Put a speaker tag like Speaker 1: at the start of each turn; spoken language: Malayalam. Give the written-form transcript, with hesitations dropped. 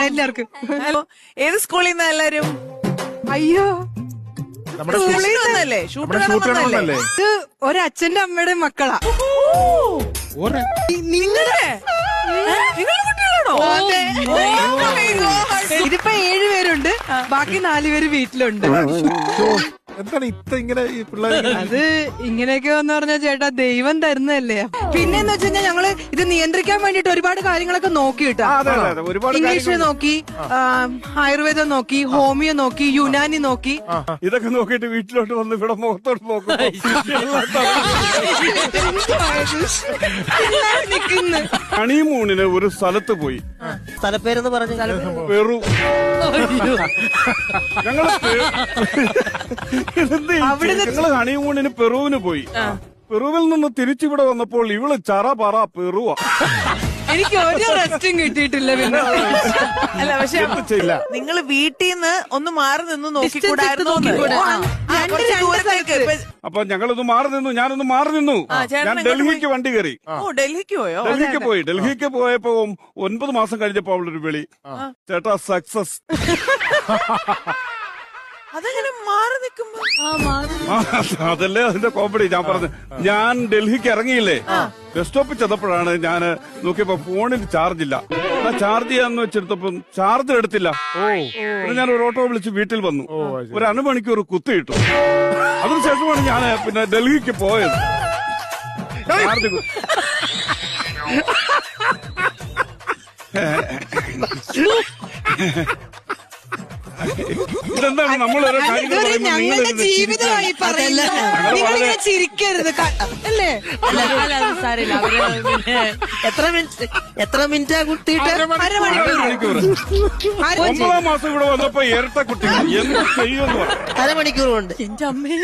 Speaker 1: എല്ലാവർക്കും
Speaker 2: ഹലോ, ഏത് സ്കൂളിൽ നിന്നാ എല്ലാരും?
Speaker 1: അയ്യോ
Speaker 3: നമ്മുടെ
Speaker 2: സ്കൂളിൽ നിന്നല്ലേ? ഷൂട്ട്
Speaker 3: നമ്മുടെ ഷൂട്ട് കാണുന്നല്ലേ?
Speaker 1: ഇത് ഒരച്ഛന്റെ അമ്മയുടെ മക്കളാ.
Speaker 2: നിങ്ങളുടെ നിങ്ങളുടെ കുട്ടികളാണോ?
Speaker 1: ഇതിപ്പോ 7 പേരുണ്ട്, ബാക്കി 4 പേര് വീട്ടിലുണ്ട്.
Speaker 3: എന്താണ് ഇങ്ങനെ ഈ പിള്ളേർ?
Speaker 1: അത് ഇങ്ങനെയൊക്കെ എന്ന് പറഞ്ഞാൽ ചേട്ടാ ദൈവം തരുന്നതല്ലേ. പിന്നെന്ന് വെച്ച് കഴിഞ്ഞാൽ ഞങ്ങള് ഇത് നിയന്ത്രിക്കാൻ വേണ്ടിട്ട് ഒരുപാട് കാര്യങ്ങളൊക്കെ നോക്കി കിട്ടാ.
Speaker 3: ഒരുപാട്
Speaker 1: ഇംഗ്ലീഷ് നോക്കി, ആയുർവേദം നോക്കി, ഹോമിയോ നോക്കി, യുനാനി നോക്കി.
Speaker 3: ഇതൊക്കെ നോക്കിയിട്ട് വീട്ടിലോട്ട് വന്ന് ഇവിടെ മുഖത്തോട്ട് നോക്കും.
Speaker 1: നിക്കുന്നു
Speaker 3: ഹണിമൂണിന് ഒരു സ്ഥലത്ത് പോയി.
Speaker 4: സ്ഥലപ്പേരെന്ന് പറഞ്ഞു.
Speaker 3: പെറു. ഞങ്ങള് ഞങ്ങള് ഹണിമൂണിന് പെറുവിന് പോയി. പെറുവിൽ നിന്ന് തിരിച്ചിവിടെ വന്നപ്പോൾ ഇവള് ചറ പറ പെറുവ.
Speaker 1: എനിക്ക് ഒരു റെസ്റ്റും കിട്ടിയിട്ടില്ല. പിന്നെ
Speaker 2: അല്ല, പക്ഷെ നിങ്ങൾ വീട്ടിൽ നിന്ന് ഒന്ന് മാറി നിന്ന് നോക്കിക്കൂടായിരുന്നു.
Speaker 3: അപ്പൊ ഞങ്ങളൊന്ന് മാറി നിന്നു, ഞാനൊന്ന് മാറി നിന്നു. ഞാൻ ഡൽഹിക്ക് വണ്ടി കയറി.
Speaker 2: ഡൽഹിക്ക് പോയോ?
Speaker 3: ഡൽഹിക്ക് പോയപ്പോ 9 മാസം കഴിഞ്ഞപ്പോ അവളൊരു വിളി, ചേട്ടാ സക്സസ്.
Speaker 2: അതെങ്ങനെ മാറി നിൽക്കുമ്പോ?
Speaker 3: അതല്ലേ അതിന്റെ കോമഡി. ഞാൻ പറഞ്ഞു, ഞാൻ ഡൽഹിക്ക് ഇറങ്ങിയില്ലേ, ബസ് സ്റ്റോപ്പിൽ ചെന്നപ്പോഴാണ് ഞാൻ നോക്കിയപ്പോ ഫോണിൽ ചാർജ് ഇല്ല. ചാർജ് ചെയ്യാന്ന് വെച്ചെടുത്തപ്പോ ചാർജ് എടുത്തില്ല. ഞാൻ ഒരു ഓട്ടോ വിളിച്ച് വീട്ടിൽ വന്നു. ഒരു 1 മണിക്കൂർ കുത്തിയിട്ടു. അതിനുശേഷമാണ് ഞാൻ പിന്നെ ഡൽഹിക്ക് പോയത്. ചാർജ് ഇതെന്താണ് നമ്മളോരോ കാര്യങ്ങൾ
Speaker 1: ഞങ്ങളുടെ ജീവിതമായി പറയുന്നത്. നിങ്ങളിങ്ങനെ ചിരിക്കരുത് അല്ലേ?
Speaker 4: എത്ര മിനിറ്റാ കുത്തിയിട്ട്?
Speaker 1: 1/2 മണിക്കൂർ.
Speaker 3: 9 മാസം ഇവിടെ വന്നപ്പോ ഇരട്ട കുട്ടികൾ എന്ത് ചെയ്യുമെന്ന് പറഞ്ഞു.
Speaker 4: 1/2 മണിക്കൂർ കൊണ്ട്.
Speaker 1: എന്റെ അമ്മേ.